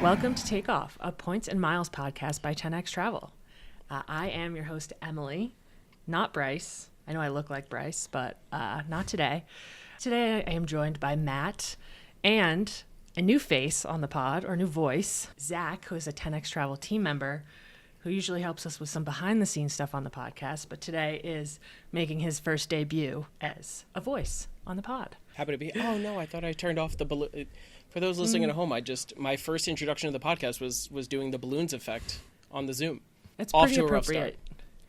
Welcome to Takeoff, a points and miles podcast by 10XTravel. I am your host, Emily, not Bryce. I know I look like Bryce, but not today. Today I am joined by Matt and a new face on the pod, or new voice, Zach, who is a 10XTravel team member who usually helps us with some behind-the-scenes stuff on the podcast, but today is making his first debut as a voice on the pod. Happy to be. Oh no, I thought I turned off the balloon. For those listening at home, my first introduction to the podcast was doing the balloons effect on the Zoom. It's pretty appropriate.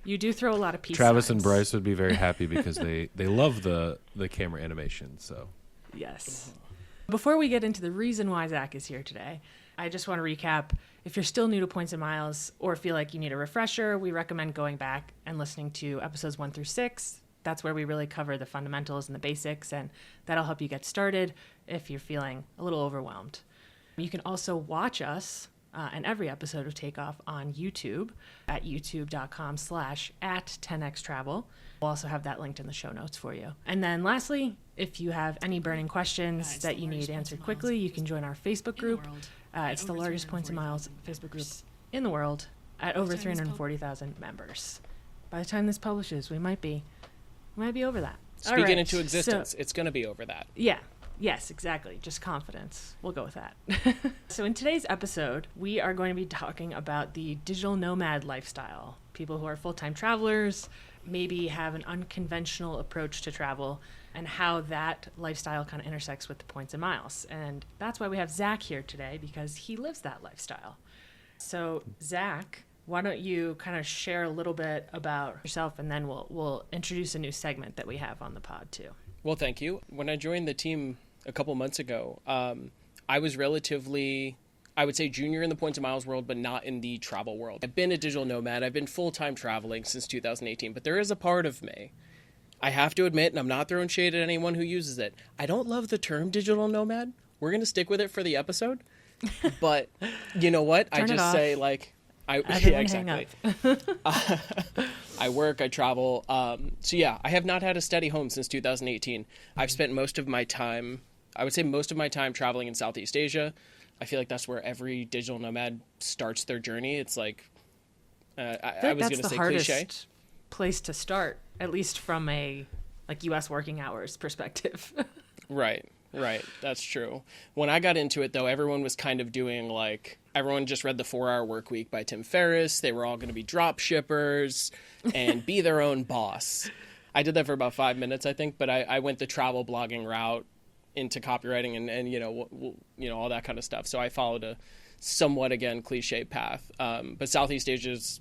You do throw a lot of peace Travis signs. and Bryce would be very happy because they love the camera animation. So yes. Before we get into the reason why Zach is here today, I just want to recap. If you're still new to Points and Miles or feel like you need a refresher, we recommend going back and listening to episodes 1 through 6. That's where we really cover the fundamentals and the basics, and that'll help you get started if you're feeling a little overwhelmed. You can also watch us and every episode of Takeoff on YouTube at youtube.com/@10xtravel. We'll also have that linked in the show notes for you. And then lastly, if you have any burning questions that you need answered quickly, you can join our Facebook group. It's the largest Points and Miles Facebook group in the world at over 340,000 members. By the time this publishes, we might be over that. Speaking into existence, it's going to be over that. Yeah. Yes, exactly. Just confidence. We'll go with that. So in today's episode, we are going to be talking about the digital nomad lifestyle. People who are full-time travelers, maybe have an unconventional approach to travel, and how that lifestyle kind of intersects with the Points and Miles. And that's why we have Zach here today, because he lives that lifestyle. So Zach, why don't you kind of share a little bit about yourself, and then we'll introduce a new segment that we have on the pod too. Well, thank you. When I joined the team a couple months ago, I was relatively, I would say, junior in the Points and Miles world, but not in the travel world. I've been a digital nomad. I've been full-time traveling since 2018, but there is a part of me, I have to admit, and I'm not throwing shade at anyone who uses it, I don't love the term digital nomad. We're going to stick with it for the episode. But you know what? I just say, like, exactly. I work, I travel. So yeah, I have not had a steady home since 2018. I've spent most of my time traveling in Southeast Asia. I feel like that's where every digital nomad starts their journey. It's like, I was going to say cliche. Place to start, at least from a U.S. working hours perspective. Right. That's true. When I got into it, though, everyone was kind of doing everyone just read The 4-Hour Workweek by Tim Ferriss. They were all going to be drop shippers and be their own boss. I did that for about 5 minutes, I think, but I went the travel blogging route into copywriting and all that kind of stuff. So I followed a somewhat, again, cliche path. But Southeast Asia's,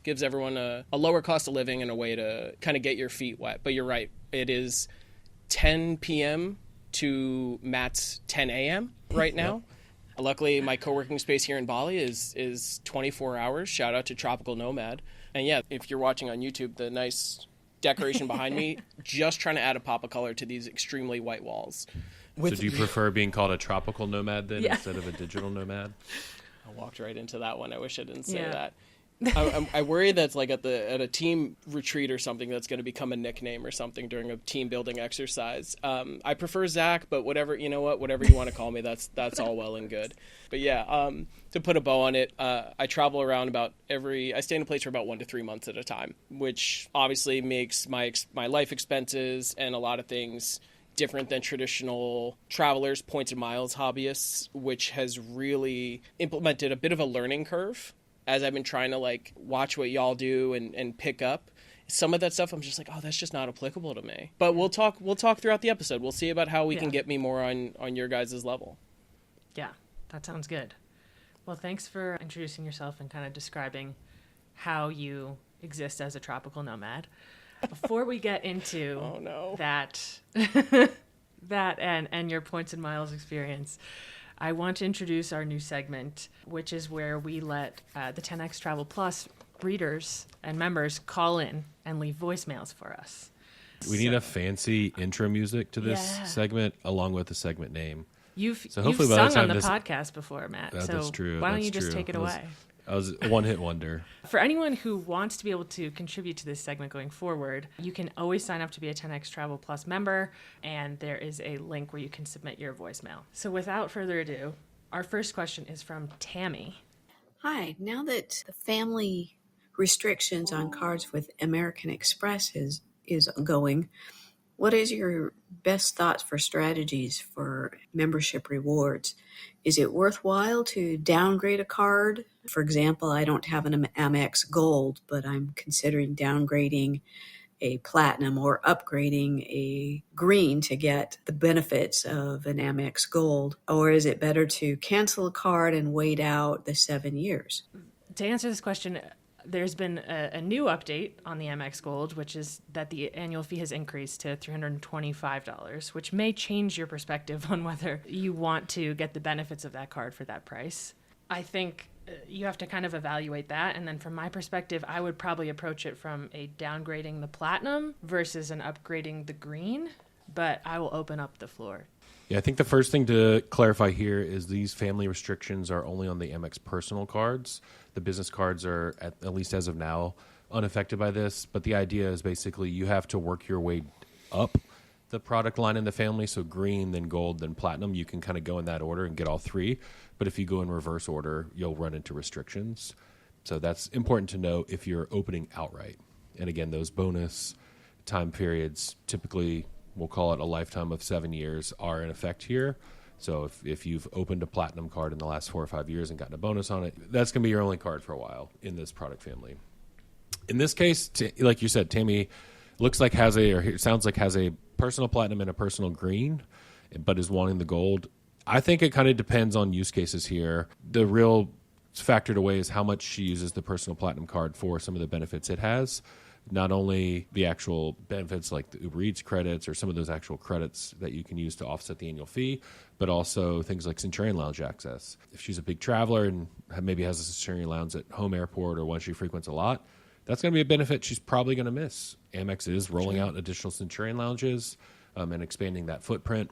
gives everyone a lower cost of living and a way to kind of get your feet wet. But you're right. It is 10 p.m. to Matt's 10 a.m. right now. Yep. Luckily, my co-working space here in Bali is 24 hours. Shout out to Tropical Nomad. And yeah, if you're watching on YouTube, the nice decoration behind me, just trying to add a pop of color to these extremely white walls. So do you prefer being called a tropical nomad then instead of a digital nomad? I walked right into that one. I wish I didn't say that. I worry that's like at a team retreat or something that's going to become a nickname or something during a team building exercise. I prefer Zach, but whatever you want to call me, that's all well and good. But yeah, to put a bow on it, I travel around I stay in a place for about 1 to 3 months at a time, which obviously makes my life expenses and a lot of things different than traditional travelers, Points and Miles hobbyists, which has really implemented a bit of a learning curve. As I've been trying to watch what y'all do and pick up some of that stuff, I'm just like, oh, that's just not applicable to me. But we'll talk throughout the episode. We'll see about how we can get me more on your guys' level. Yeah, that sounds good. Well, thanks for introducing yourself and kind of describing how you exist as a tropical nomad. Before we get into that and your Points and Miles experience, I want to introduce our new segment, which is where we let the 10XTravel Plus readers and members call in and leave voicemails for us. We need a fancy intro music to this segment, along with the segment name. You've sung on the podcast before, Matt. That's true. Why don't you just take it away? I was a one-hit wonder. For anyone who wants to be able to contribute to this segment going forward, you can always sign up to be a 10XTravel Plus member, and there is a link where you can submit your voicemail. So without further ado, Our first question is from Tammy. Hi, now that the family restrictions on cards with American Express is going, what is your best thoughts for strategies for membership rewards? Is it worthwhile to downgrade a card? For example, I don't have an Amex Gold, but I'm considering downgrading a platinum or upgrading a green to get the benefits of an Amex Gold? Or is it better to cancel a card and wait out the 7 years? To answer this question, there's been a new update on the Amex Gold, which is that the annual fee has increased to $325, which may change your perspective on whether you want to get the benefits of that card for that price. I think you have to kind of evaluate that. And then from my perspective, I would probably approach it from a downgrading the platinum versus an upgrading the green, but I will open up the floor. Yeah, I think the first thing to clarify here is these family restrictions are only on the Amex personal cards. The business cards are, at least as of now, unaffected by this. But the idea is basically you have to work your way up the product line in the family. So green, then gold, then platinum. You can kind of go in that order and get all three. But if you go in reverse order, you'll run into restrictions. So that's important to know if you're opening outright. And again, those bonus time periods, typically we'll call it a lifetime of 7 years, are in effect here. So if you've opened a platinum card in the last 4 or 5 years and gotten a bonus on it, that's going to be your only card for a while in this product family. In this case, like you said, Tammy sounds like has a personal platinum and a personal green, but is wanting the gold. I think it kind of depends on use cases here. The real factor to weigh is how much she uses the personal platinum card for some of the benefits it has. Not only the actual benefits like the Uber Eats credits or some of those actual credits that you can use to offset the annual fee, but also things like Centurion Lounge access. If she's a big traveler and maybe has a Centurion Lounge at home airport or one she frequents a lot, that's going to be a benefit she's probably going to miss. Amex is rolling out additional Centurion Lounges and expanding that footprint.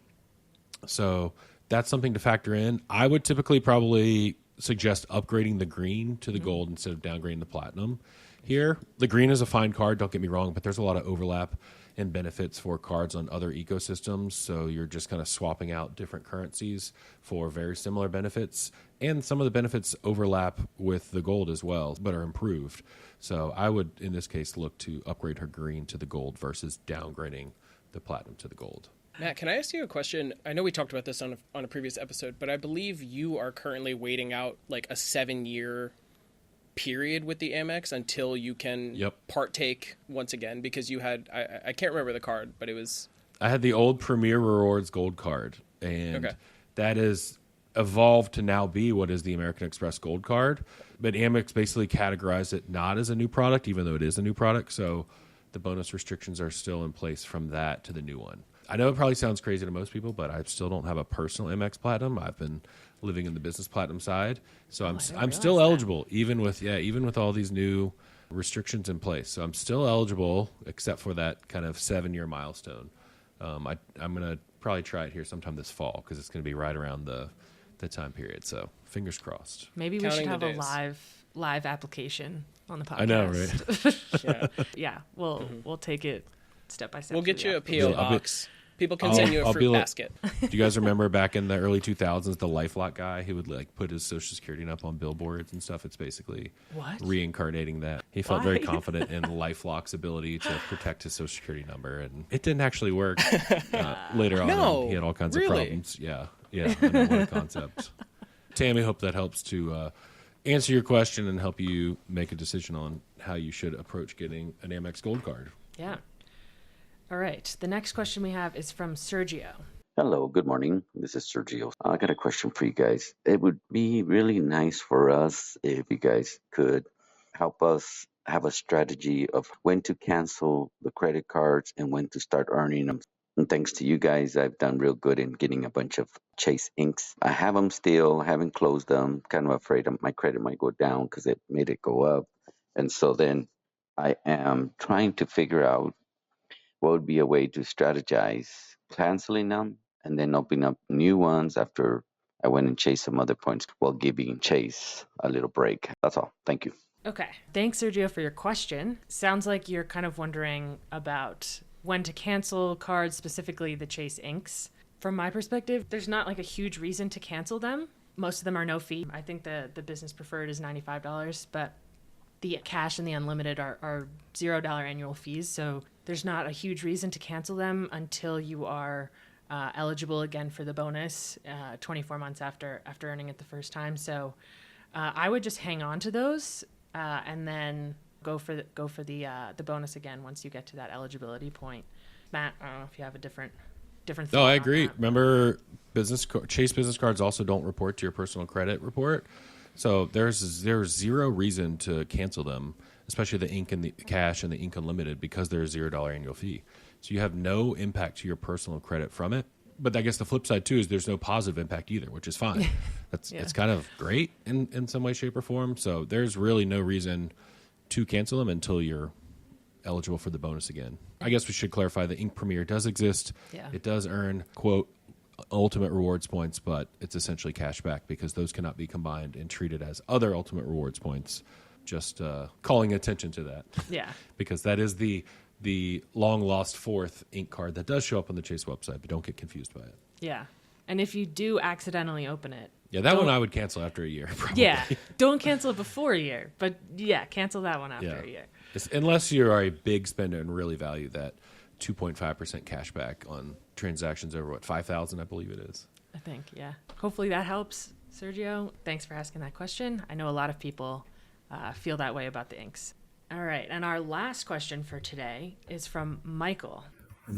So that's something to factor in. I would typically probably suggest upgrading the green to the gold instead of downgrading the platinum. Here, the green is a fine card, don't get me wrong, but there's a lot of overlap and benefits for cards on other ecosystems. So you're just kind of swapping out different currencies for very similar benefits. And some of the benefits overlap with the gold as well, but are improved. So I would, in this case, look to upgrade her green to the gold versus downgrading the platinum to the gold. Matt, can I ask you a question? I know we talked about this on a previous episode, but I believe you are currently waiting out like a 7-year period with the Amex until you can partake once again, because you had, I can't remember the card, but it was... I had the old Premier Rewards Gold card, and that is evolved to now be what is the American Express Gold card. But Amex basically categorized it not as a new product, even though it is a new product. So the bonus restrictions are still in place from that to the new one. I know it probably sounds crazy to most people, but I still don't have a personal Amex Platinum. I've been living in the business platinum side, so I'm still eligible, even with all these new restrictions in place. So I'm still eligible, except for that kind of 7-year milestone. I'm gonna probably try it here sometime this fall because it's gonna be right around the time period. So fingers crossed. Maybe we should have a live application on the podcast. I know, right? We'll take it step by step. We'll get you a PO box. People can send you a fruit basket. Do you guys remember back in the early 2000s, the LifeLock guy? He would like put his social security up on billboards and stuff. It's basically reincarnating that. He felt very confident in LifeLock's ability to protect his social security number, and it didn't actually work. Later on, he had all kinds of problems. Yeah, I know, what a concept. Tammy, hope that helps to answer your question and help you make a decision on how you should approach getting an Amex Gold card. Yeah. All right. The next question we have is from Sergio. Hello, good morning. This is Sergio. I got a question for you guys. It would be really nice for us if you guys could help us have a strategy of when to cancel the credit cards and when to start earning them. And thanks to you guys, I've done real good in getting a bunch of Chase Inks. I have them still, haven't closed them. Kind of afraid my credit might go down because it made it go up. And so then I am trying to figure out what would be a way to strategize canceling them and then opening up new ones after I went and chased some other points while giving Chase a little break. That's all. Thank you. Okay. Thanks, Sergio, for your question. Sounds like you're kind of wondering about when to cancel cards, specifically the Chase Inks. From my perspective, there's not like a huge reason to cancel them. Most of them are no fee. I think the business preferred is $95, but the cash and the unlimited are $0 annual fees. So there's not a huge reason to cancel them until you are eligible again for the bonus 24 months after earning it the first time. So I would just hang on to those and then go for the bonus again once you get to that eligibility point. Matt, I don't know if you have a different thought. No, I agree. That. Remember, Chase business cards also don't report to your personal credit report. So there's zero reason to cancel them, especially the ink and the cash and the ink unlimited, because there's $0 annual fee. So you have no impact to your personal credit from it. But I guess the flip side too is there's no positive impact either, which is fine. It's kind of great in some way, shape, or form. So there's really no reason to cancel them until you're eligible for the bonus again. I guess we should clarify the Ink Premier does exist. Yeah. It does earn, quote, ultimate rewards points, but it's essentially cash back because those cannot be combined and treated as other ultimate rewards points. Just calling attention to that. Yeah. Because that is the long lost fourth ink card that does show up on the Chase website, but don't get confused by it. Yeah. And if you do accidentally open it. Yeah, that one I would cancel after a year, probably. Yeah. Don't cancel it before a year. But yeah, cancel that one after a year. Unless you are a big spender and really value that 2.5% cash back on transactions over, $5,000, I believe it is. I think, yeah. Hopefully that helps, Sergio. Thanks for asking that question. I know a lot of people feel that way about the inks. All right. And our last question for today is from Michael.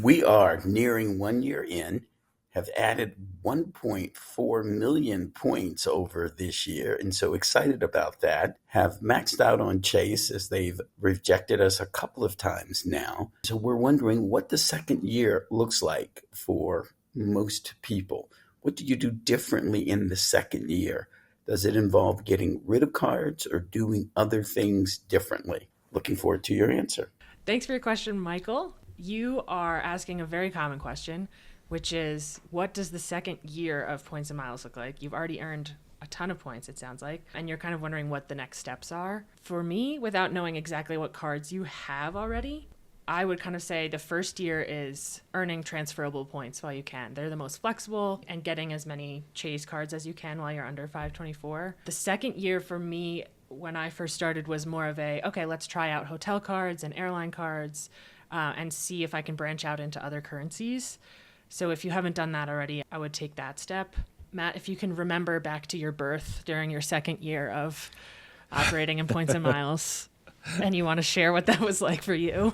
We are nearing 1 year in, have added 1.4 million points over this year, and so excited about that. Have maxed out on Chase as they've rejected us a couple of times now. So we're wondering what the second year looks like for most people. What do you do differently in the second year? Does it involve getting rid of cards or doing other things differently? Looking forward to your answer. Thanks for your question, Michael. You are asking a very common question, which is, what does the second year of points and miles look like? You've already earned a ton of points, it sounds like, and you're kind of wondering what the next steps are. For me, without knowing exactly what cards you have already, I would kind of say the first year is earning transferable points while you can. They're the most flexible, and getting as many Chase cards as you can while you're under 524. The second year for me, when I first started, was more of okay, let's try out hotel cards and airline cards and see if I can branch out into other currencies. So if you haven't done that already, I would take that step. Matt, if you can remember back to your birth during your second year of operating in points and miles, and you want to share what that was like for you.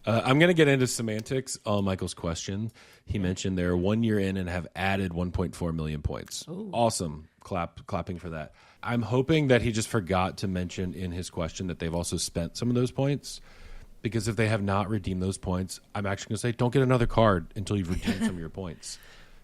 I'm going to get into semantics on Michael's question. He mentioned they're 1 year in and have added 1.4 million points. Ooh. Awesome. Clapping for that. I'm hoping that he just forgot to mention in his question that they've also spent some of those points, because if they have not redeemed those points, I'm actually going to say don't get another card until you've redeemed some of your points.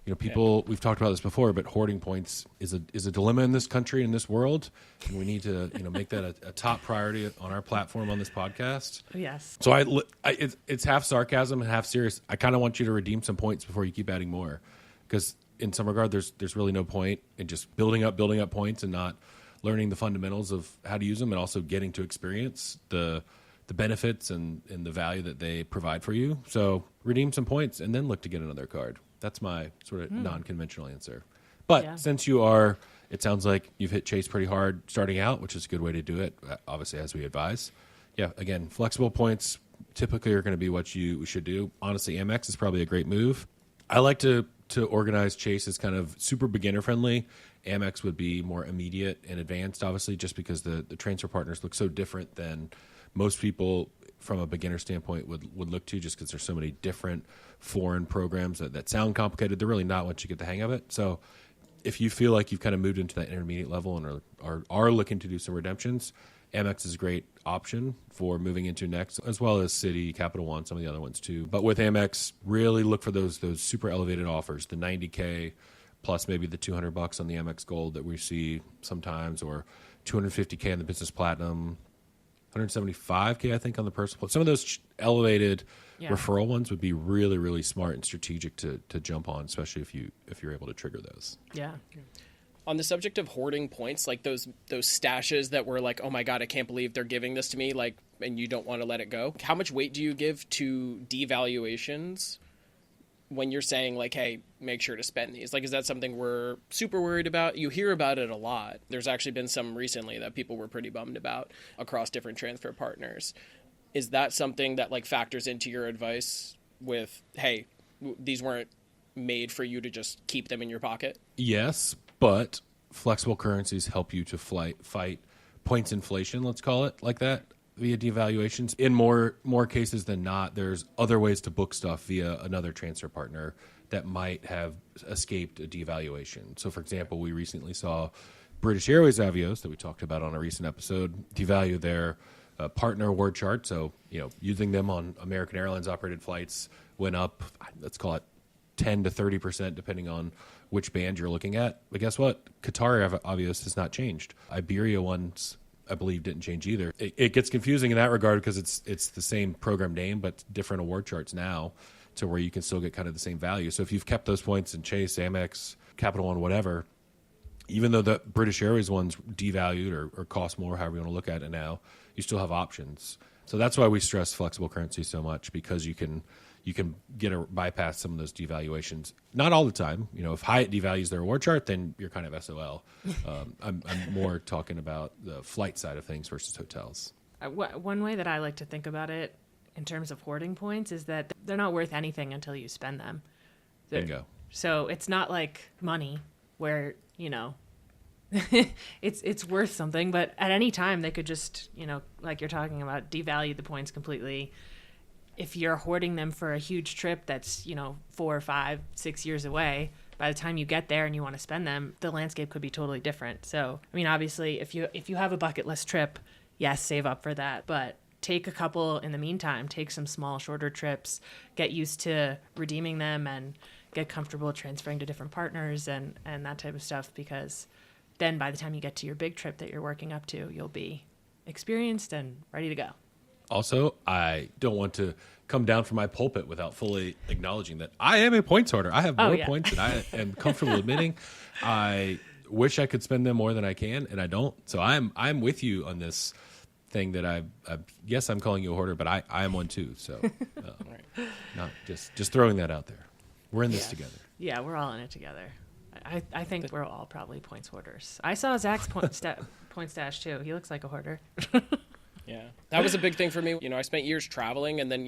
You know, people, we've talked about this before, but hoarding points is a dilemma in this country, in this world, and we need to make that a top priority on our platform on this podcast. Yes. So it's half sarcasm and half serious. I kind of want you to redeem some points before you keep adding more, because in some regard, there's really no point in just building up points and not learning the fundamentals of how to use them, and also getting to experience the benefits and the value that they provide for you. So redeem some points and then look to get another card. That's my sort of non-conventional answer. But since it sounds like you've hit Chase pretty hard starting out, which is a good way to do it, obviously, as we advise. Yeah, again, flexible points typically are going to be what you should do. Honestly, Amex is probably a great move. I like to organize Chase as kind of super beginner friendly. Amex would be more immediate and advanced, obviously, just because the transfer partners look so different than most people from a beginner standpoint would look to, just because there's so many different foreign programs that sound complicated. They're really not once you get the hang of it. So if you feel like you've kind of moved into that intermediate level and are looking to do some redemptions, Amex is a great option for moving into next, as well as Citi, Capital One, some of the other ones too. But with Amex, really look for those super elevated offers, the $90K plus maybe the $200 on the Amex Gold that we see sometimes, or $250K on the Business Platinum, $175K, I think, on the Personal. Some of those elevated referral ones would be really, really smart and strategic to jump on, especially if you're able to trigger those. Yeah. On the subject of hoarding points, like those stashes that were like, oh my God, I can't believe they're giving this to me, like, and you don't want to let it go. How much weight do you give to devaluations when you're saying like, hey, make sure to spend these? Like, is that something we're super worried about? You hear about it a lot. There's actually been some recently that people were pretty bummed about across different transfer partners. Is that something that like factors into your advice with, hey, these weren't made for you to just keep them in your pocket? Yes, but flexible currencies help you to fight points inflation, let's call it like that, via devaluations. In more cases than not, there's other ways to book stuff via another transfer partner that might have escaped a devaluation. So, for example, we recently saw British Airways Avios, that we talked about on a recent episode, devalue their partner award chart. So, using them on American Airlines operated flights went up, let's call it 10 to 30%, depending on which band you're looking at. But guess what? Qatar Avios has not changed. Iberia ones, I believe, didn't change either. It gets confusing in that regard because it's the same program name, but different award charts now, to where you can still get kind of the same value. So if you've kept those points in Chase, Amex, Capital One, whatever, even though the British Airways ones devalued or cost more, however you want to look at it now, you still have options. So that's why we stress flexible currency so much, because you can bypass some of those devaluations. Not all the time. If Hyatt devalues their award chart, then you're kind of SOL. I'm more talking about the flight side of things versus hotels. One way that I like to think about it in terms of hoarding points is that they're not worth anything until you spend them. Bingo. So it's not like money where, it's worth something, but at any time they could just, like you're talking about, devalue the points completely. If you're hoarding them for a huge trip that's, 4, 5, 6 years away, by the time you get there and you want to spend them, the landscape could be totally different. So, obviously, if you have a bucket list trip, yes, save up for that. But take a couple in the meantime. Take some small, shorter trips. Get used to redeeming them and get comfortable transferring to different partners and that type of stuff. Because then by the time you get to your big trip that you're working up to, you'll be experienced and ready to go. Also, I don't want to come down from my pulpit without fully acknowledging that I am a points hoarder. I have more points than I am comfortable admitting. I wish I could spend them more than I can, and I don't. So I'm with you on this thing that yes, I'm calling you a hoarder, but I am one too. So not just throwing that out there. We're in this together. Yeah, we're all in it together. I think we're all probably points hoarders. I saw Zach's point stash too. He looks like a hoarder. Yeah, that was a big thing for me. I spent years traveling, and then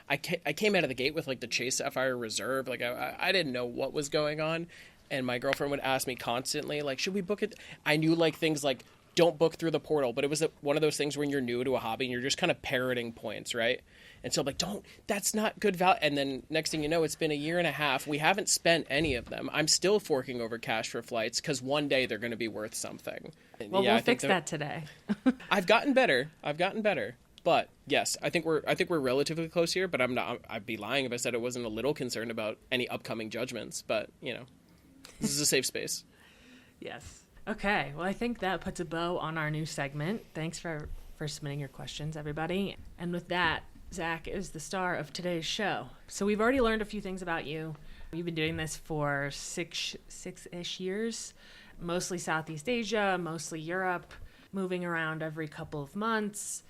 I came out of the gate with like the Chase Sapphire Reserve. Like I didn't know what was going on, and my girlfriend would ask me constantly, like, should we book it? I knew like things like don't book through the portal, but it was one of those things when you're new to a hobby and you're just kind of parroting points, right? And so I'm like, that's not good value. And then next thing you know, it's been 1.5 years. We haven't spent any of them. I'm still forking over cash for flights because one day they're going to be worth something. Well, we'll fix that today. I've gotten better. But yes, I think we're relatively close here, but I'd be lying if I said I wasn't a little concerned about any upcoming judgments, but this is a safe space. Yes. Okay. Well, I think that puts a bow on our new segment. Thanks for submitting your questions, everybody. And with that, Zach is the star of today's show. So we've already learned a few things about you. You've been doing this for six-ish years, mostly Southeast Asia, mostly Europe, moving around every couple of months.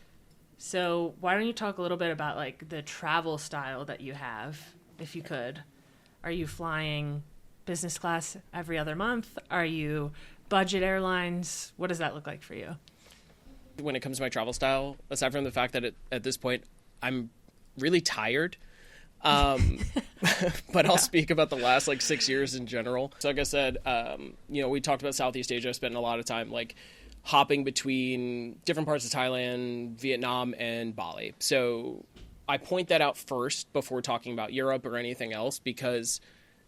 So why don't you talk a little bit about like the travel style that you have, if you could. Are you flying business class every other month? Are you budget airlines? What does that look like for you? When it comes to my travel style, aside from the fact that at this point I'm really tired, but I'll speak about the last 6 years in general. So like I said, we talked about Southeast Asia. I spent a lot of time hopping between different parts of Thailand, Vietnam, and Bali. So I point that out first before talking about Europe or anything else, because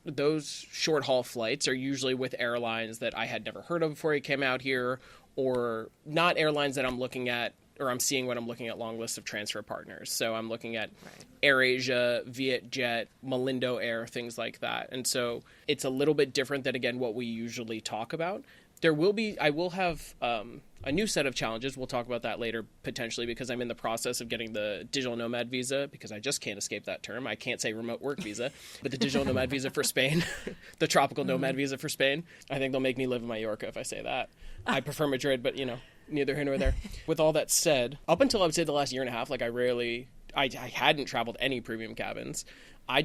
those short haul flights are usually with airlines that I had never heard of before I came out here, or not airlines that I'm looking at or I'm seeing when I'm looking at long lists of transfer partners. So I'm looking at AirAsia, Vietjet, Malindo Air, things like that. And so it's a little bit different than, again, what we usually talk about. I will have a new set of challenges. We'll talk about that later, potentially, because I'm in the process of getting the digital nomad visa, because I just can't escape that term. I can't say remote work visa, but the digital nomad visa for Spain, the tropical nomad visa for Spain. I think they'll make me live in Mallorca if I say that. I prefer Madrid, but neither here nor there. With all that said, up until I would say the last 1.5 years, I rarely I hadn't traveled any premium cabins. I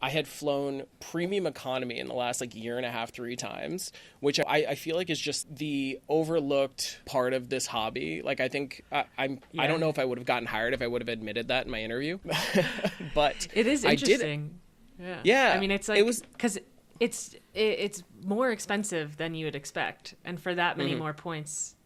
had flown premium economy in the last like year and a half, 3 times, which I feel like is just the overlooked part of this hobby. Like, I think I don't know if I would have gotten hired if I would have admitted that in my interview, but it is interesting. Yeah. I mean, it's like, because it's more expensive than you would expect. And for that many more points,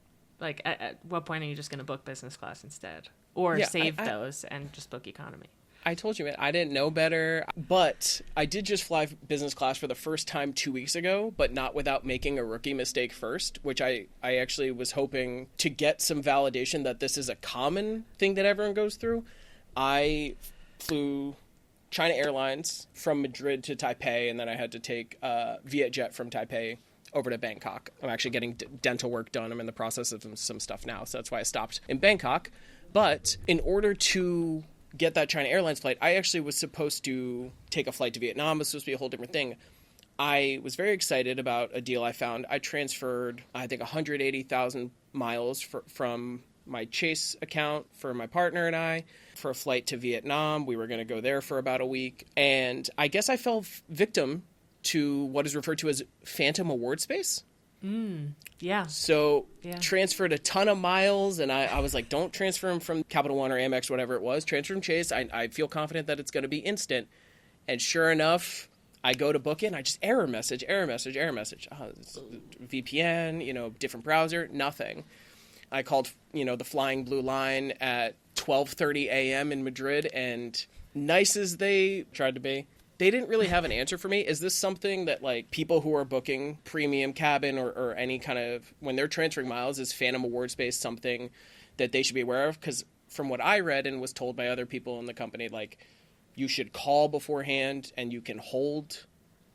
like at what point are you just going to book business class instead? Or save those and just book economy? I told you, man, I didn't know better, but I did just fly business class for the first time 2 weeks ago, but not without making a rookie mistake first, which I actually was hoping to get some validation that this is a common thing that everyone goes through. I flew China Airlines from Madrid to Taipei, and then I had to take Vietjet from Taipei over to Bangkok. I'm actually getting dental work done. I'm in the process of some stuff now, so that's why I stopped in Bangkok. But in order to get that China Airlines flight, I actually was supposed to take a flight to Vietnam. It was supposed to be a whole different thing. I was very excited about a deal I found. I transferred, I think, 180,000 miles from my Chase account for my partner and I for a flight to Vietnam. We were going to go there for about a week. And I guess I fell victim to what is referred to as phantom award space. Yeah. So transferred a ton of miles, and I was like, don't transfer them from Capital One or Amex, whatever it was. Transfer from Chase. I feel confident that it's going to be instant. And sure enough, I go to book it, and I just error message. Oh, it's VPN, different browser, nothing. I called, the Flying Blue Line at 12:30 a.m. in Madrid, and nice as they tried to be, they didn't really have an answer for me. Is this something that, like, people who are booking premium cabin or any kind of, when they're transferring miles, is phantom award space something that they should be aware of? Because from what I read and was told by other people in the company, like, you should call beforehand and you can hold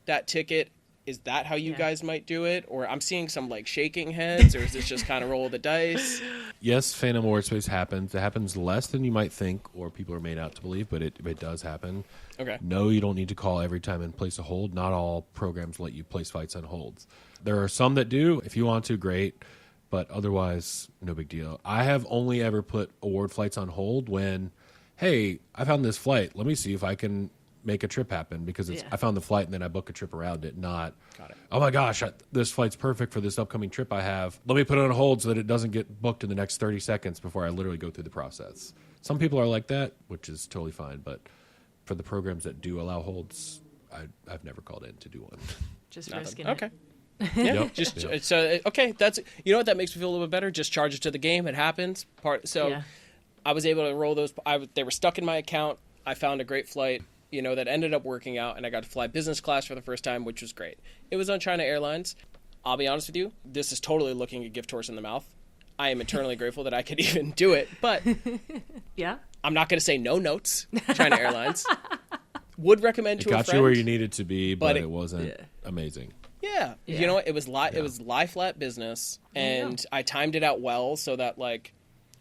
that ticket. Is that how you guys might do it? Or I'm seeing some, like, shaking heads, or is this just kind of roll the dice? Yes, phantom award space happens. It happens less than you might think or people are made out to believe, but it does happen. Okay. No, you don't need to call every time and place a hold. Not all programs let you place flights on holds. There are some that do. If you want to, great. But otherwise, no big deal. I have only ever put award flights on hold when, hey, I found this flight. Let me see if I can make a trip happen, because I found the flight and then I book a trip around it, not, oh my gosh, this flight's perfect for this upcoming trip I have. Let me put it on hold so that it doesn't get booked in the next 30 seconds before I literally go through the process. Some people are like that, which is totally fine, but for the programs that do allow holds, I've never called in to do one. Just risking it. Okay. Yep. So okay, that's, what, that makes me feel a little bit better. Just charge it to the game. It happens. I was able to roll those. They were stuck in my account. I found a great flight, that ended up working out, and I got to fly business class for the first time, which was great. It was on China Airlines. I'll be honest with you, this is totally looking a gift horse in the mouth. I am eternally grateful that I could even do it, but I'm not going to say no notes. China Airlines. Would recommend to a friend. It got you where you needed to be, but it wasn't amazing. Yeah. It was it was lie flat business, and I timed it out well so that, like,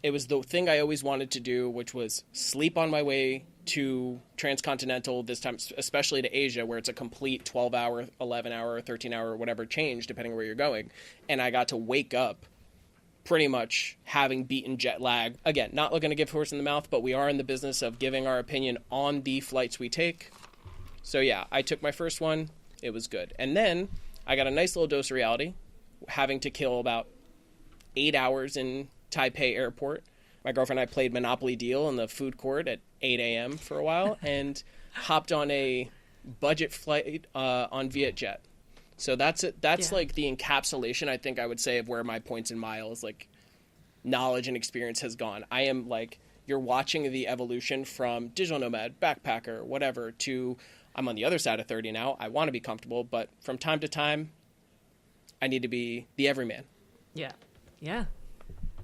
it was the thing I always wanted to do, which was sleep on my way to transcontinental, this time especially to Asia, where it's a complete 12-hour, 11-hour, 13-hour, whatever change, depending where you're going. And I got to wake up pretty much having beaten jet lag. Again, not looking to give horse in the mouth, but we are in the business of giving our opinion on the flights we take. So yeah, I took my first one. It was good. And then I got a nice little dose of reality, having to kill about 8 hours in Taipei airport. My girlfriend and I played Monopoly Deal in the food court at 8 a.m. for a while and hopped on a budget flight on Vietjet. So that's it. That's like the encapsulation, I think I would say, of where my points and miles, like, knowledge and experience has gone. I am, like, you're watching the evolution from digital nomad, backpacker, whatever, to I'm on the other side of 30 now. I want to be comfortable, but from time to time, I need to be the everyman. Yeah. Yeah.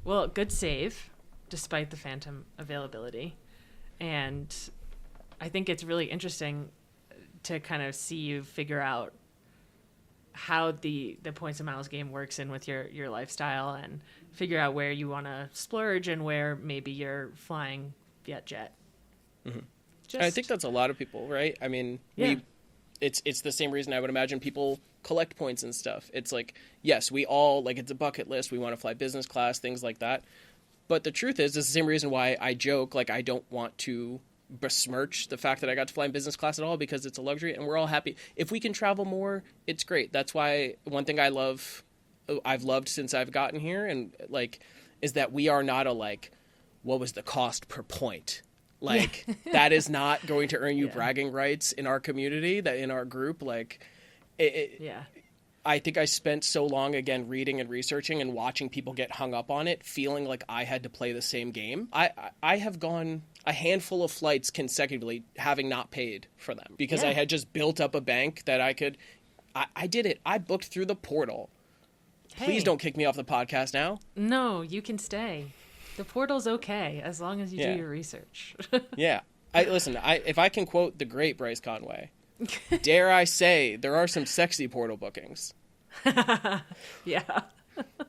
Well, good save, despite the phantom availability. And I think it's really interesting to kind of see you figure out how the points and miles game works in with your lifestyle, and figure out where you want to splurge and where maybe you're flying Vietjet. Mm-hmm. I think that's a lot of people, right? I mean, it's the same reason I would imagine people collect points and stuff. It's like, yes, we all, like, it's a bucket list. We want to fly business class, things like that. But the truth is, it's the same reason why I joke, like, I don't want to besmirch the fact that I got to fly in business class at all, because it's a luxury and we're all happy. If we can travel more, it's great. That's why one thing I've loved since I've gotten here, and like, is that we are not a like, what was the cost per point? Like, that is not going to earn you bragging rights in our community, that in our group, like, I think I spent so long, again, reading and researching and watching people get hung up on it, feeling like I had to play the same game. I have gone a handful of flights consecutively having not paid for them because I had just built up a bank that I could. I did it. I booked through the portal. Hey. Please don't kick me off the podcast now. No, you can stay. The portal's okay as long as you do your research. Yeah. Listen, if I can quote the great Bryce Conway, dare I say there are some sexy portal bookings. Yeah.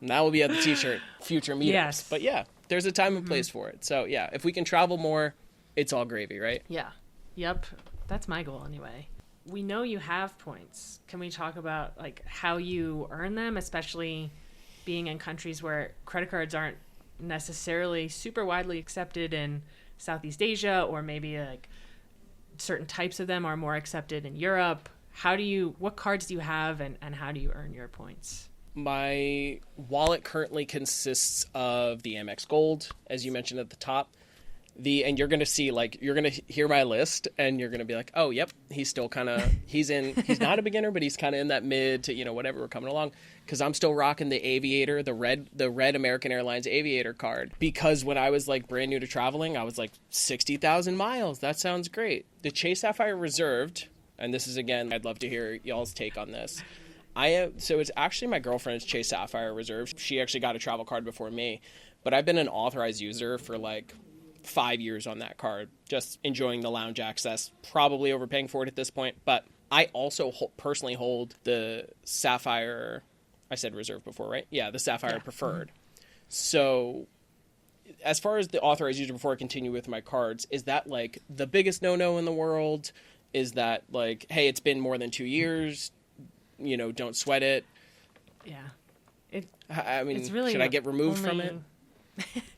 And that will be at the t-shirt future meetups. Yes. But yeah, there's a time and place for it. So yeah, if we can travel more, it's all gravy, right? Yeah. Yep. That's my goal anyway. We know you have points. Can we talk about like how you earn them, especially being in countries where credit cards aren't necessarily super widely accepted in Southeast Asia, or maybe like certain types of them are more accepted in Europe? What cards do you have, and how do you earn your points? My wallet currently consists of the Amex Gold, as you mentioned at the top. And you're going to see, like, you're going to hear my list and you're going to be like, oh, yep, he's still kind of, he's not a beginner, but he's kind of in that mid to, whatever, we're coming along. Because I'm still rocking the Aviator, the red American Airlines Aviator card. Because when I was, like, brand new to traveling, I was like, 60,000 miles. That sounds great. The Chase Sapphire Reserved, and this is, again, I'd love to hear y'all's take on this. So it's actually my girlfriend's Chase Sapphire Reserve. She actually got a travel card before me. But I've been an authorized user for, like, 5 years on that card, just enjoying the lounge access, probably overpaying for it at this point. But I also personally hold the Sapphire, I said Reserve before, right? Yeah, the Sapphire Preferred. So as far as the authorized user, before I continue with my cards, is that like the biggest no-no in the world? Is that like, hey, it's been more than 2 years, don't sweat it? Yeah. It's really should I get removed from it?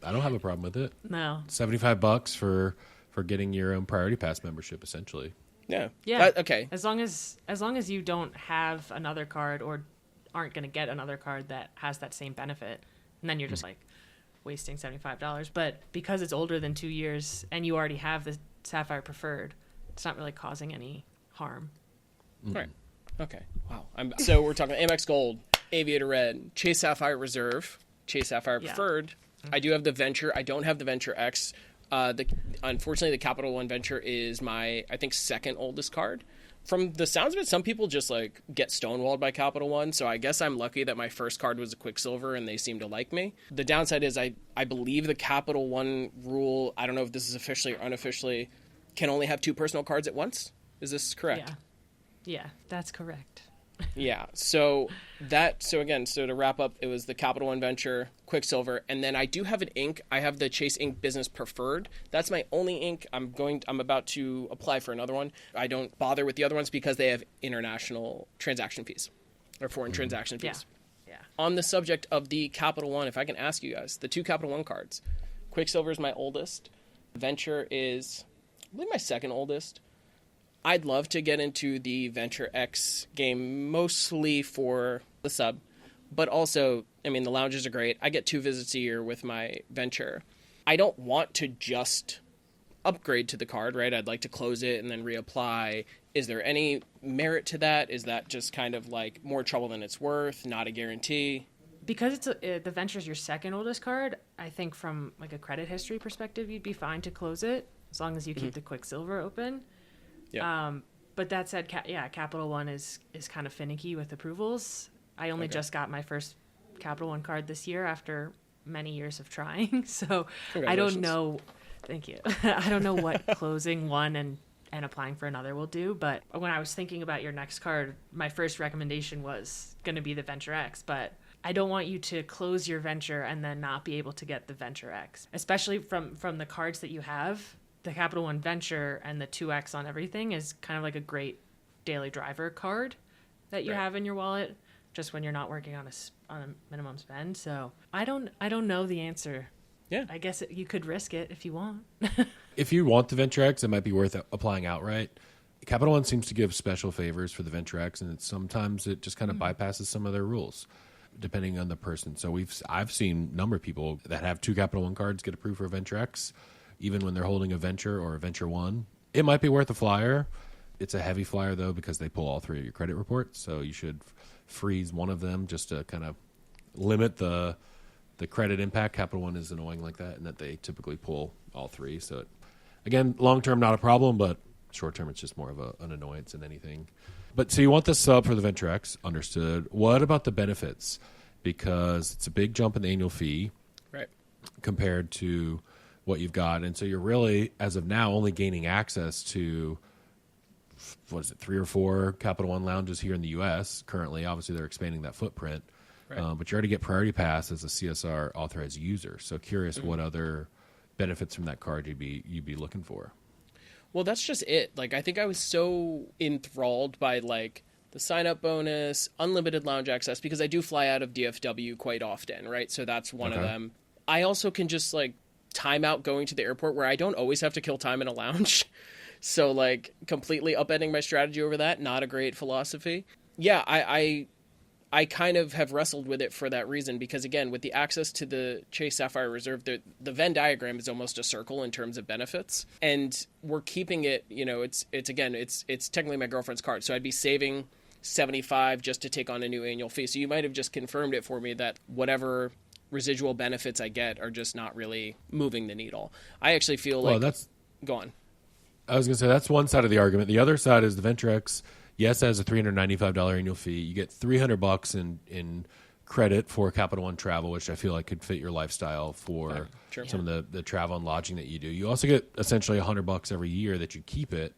I don't have a problem with it. No. $75 for getting your own Priority Pass membership, essentially. Yeah. Yeah. Okay. As long as you don't have another card or aren't going to get another card that has that same benefit, and then you're just like wasting $75. But because it's older than 2 years and you already have the Sapphire Preferred, it's not really causing any harm. Right. Okay. Wow. So we're talking Amex Gold, Aviator Red, Chase Sapphire Reserve, Chase Sapphire Preferred. I do have the Venture. I don't have the Venture X. Unfortunately, the Capital One Venture is my, I think, second oldest card. From the sounds of it, some people just like get stonewalled by Capital One. So I guess I'm lucky that my first card was a Quicksilver and they seem to like me. The downside is I believe the Capital One rule, I don't know if this is officially or unofficially, can only have 2 personal cards at once. Is this correct? Yeah, that's correct. Yeah. So to wrap up, it was the Capital One Venture, Quicksilver, and then I do have an ink. I have the Chase Ink Business Preferred. That's my only ink. I'm about to apply for another one. I don't bother with the other ones because they have international transaction fees or foreign transaction fees. Yeah. On the subject of the Capital One, if I can ask you guys, the 2 Capital One cards, Quicksilver is my oldest. Venture is, I believe, my second oldest. I'd love to get into the Venture X game, mostly for the sub, but also, I mean, the lounges are great. I get 2 visits a year with my Venture. I don't want to just upgrade to the card, right? I'd like to close it and then reapply. Is there any merit to that? Is that just kind of like more trouble than it's worth, not a guarantee? Because the Venture's your second oldest card, I think from like a credit history perspective, you'd be fine to close it as long as you keep the Quicksilver open. Yeah. But that said, Capital One is kind of finicky with approvals. I only just got my first Capital One card this year after many years of trying. So I don't know. Thank you. I don't know what closing one and applying for another will do. But when I was thinking about your next card, my first recommendation was going to be the Venture X. But I don't want you to close your Venture and then not be able to get the Venture X, especially from the cards that you have. The Capital One Venture and the 2X on everything is kind of like a great daily driver card that you have in your wallet, just when you're not working on a minimum spend. So I don't know the answer Yeah. I guess you could risk it if you want. If you want the Ventrex, it might be worth applying outright. Capital One seems to give special favors for the Ventrex, and sometimes it just kind of bypasses some of their rules, depending on the person. So I've seen a number of people that have 2 Capital One cards get approved for a Ventrex, even when they're holding a Venture or a Venture One. It might be worth a flyer. It's a heavy flyer, though, because they pull all 3 of your credit reports, so you should freeze one of them just to kind of limit the credit impact. Capital One is annoying like that, and that they typically pull all 3. So, again, long-term, not a problem, but short-term, it's just more of an annoyance than anything. But so you want the sub for the Ventrex, understood. What about the benefits? Because it's a big jump in the annual fee Right. compared to what you've got. And so you're really, as of now, only gaining access to, 3 or 4 Capital One lounges here in the U.S. currently. Obviously, they're expanding that footprint. Right. But you already get Priority Pass as a CSR authorized user. So curious what other benefits from that card you'd be looking for. Well, that's just it. Like, I think I was so enthralled by, like, the sign-up bonus, unlimited lounge access, because I do fly out of DFW quite often, right? So that's one of them. I also can just, like, time out going to the airport where I don't always have to kill time in a lounge. So, like, completely upending my strategy over that, not a great philosophy. Yeah, I kind of have wrestled with it for that reason because, again, with the access to the Chase Sapphire Reserve, the Venn diagram is almost a circle in terms of benefits. And we're keeping it, it's technically my girlfriend's card. So I'd be saving $75 just to take on a new annual fee. So you might have just confirmed it for me that whatever residual benefits I get are just not really moving the needle. I actually feel like... Go on. I was going to say, that's one side of the argument. The other side is the Ventrex, yes, it has a $395 annual fee. You get $300 in credit for Capital One travel, which I feel like could fit your lifestyle for some of the travel and lodging that you do. You also get essentially $100 every year that you keep it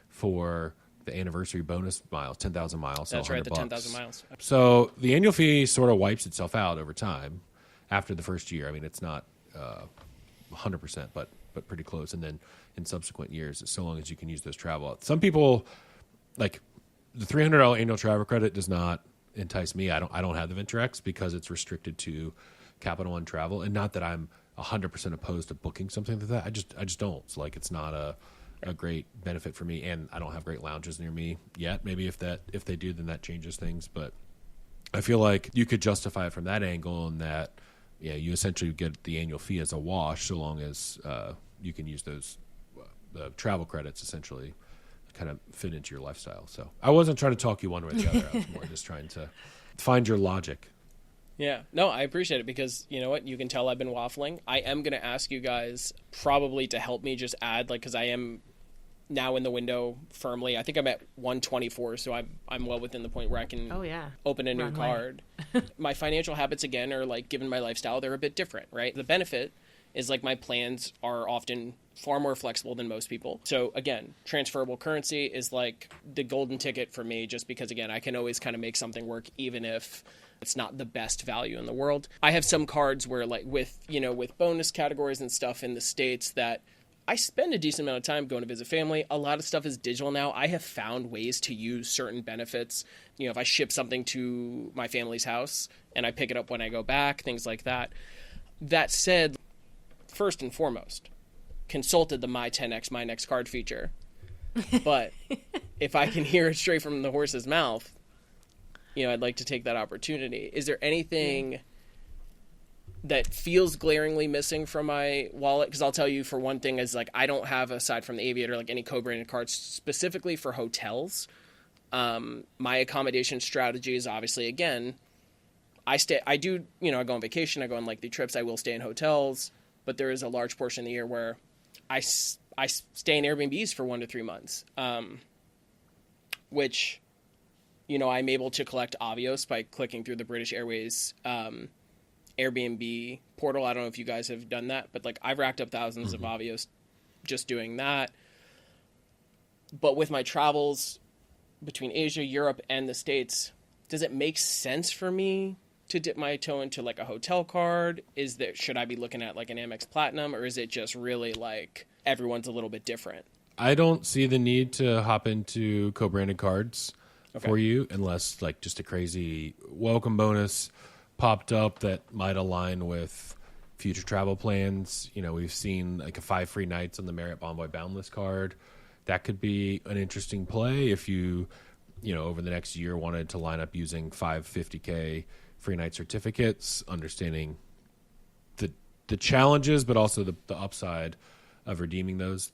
for the anniversary bonus miles, 10,000 miles. So that's right, the $100. 10,000 miles. So the annual fee sort of wipes itself out over time after the first year. I mean, it's not 100%, but pretty close. And then in subsequent years, so long as you can use those travel. Some people, like the $300 annual travel credit does not entice me. I don't have the Ventrex because it's restricted to Capital One travel. And not that I'm 100% opposed to booking something like that. I just don't. It's like it's not a great benefit for me, and I don't have great lounges near me yet. Maybe if they do, then that changes things. But I feel like you could justify it from that angle, and that you essentially get the annual fee as a wash, so long as you can use those the travel credits essentially kind of fit into your lifestyle. So I wasn't trying to talk you one way or the other. I was more just trying to find your logic. Yeah, no, I appreciate it because you know what? You can tell I've been waffling. I am going to ask you guys probably to help me just add, like, because I am now in the window firmly. I think I'm at 124, so I'm well within the point where I can open a new card. My financial habits, again, are like, given my lifestyle, they're a bit different, right? The benefit is like my plans are often far more flexible than most people. So again, transferable currency is like the golden ticket for me, just because, again, I can always kind of make something work even if it's not the best value in the world. I have some cards where, like, with bonus categories and stuff in the States, that I spend a decent amount of time going to visit family. A lot of stuff is digital now. I have found ways to use certain benefits. If I ship something to my family's house and I pick it up when I go back, things like that. That said, first and foremost, consulted the My 10X My Next Card feature. But if I can hear it straight from the horse's mouth, I'd like to take that opportunity. Is there anything that feels glaringly missing from my wallet? Because I'll tell you, for one thing, is like I don't have, aside from the Aviator, like any co-branded cards specifically for hotels. My accommodation strategy is obviously, again, I go on vacation, I go on lengthy trips, I will stay in hotels, but there is a large portion of the year where I stay in Airbnbs for 1 to 3 months, which, I'm able to collect Avios by clicking through the British Airways Airbnb portal. I don't know if you guys have done that, but like I've racked up thousands of Avios just doing that. But with my travels between Asia, Europe, and the States, does it make sense for me to dip my toe into like a hotel card? Should I be looking at like an Amex Platinum, or is it just really like everyone's a little bit different? I don't see the need to hop into co-branded cards for you, unless like just a crazy welcome bonus popped up that might align with future travel plans. We've seen like a 5 free nights on the Marriott Bonvoy Boundless card. That could be an interesting play if you over the next year wanted to line up using 550K free night certificates, understanding the challenges, but also the upside of redeeming those,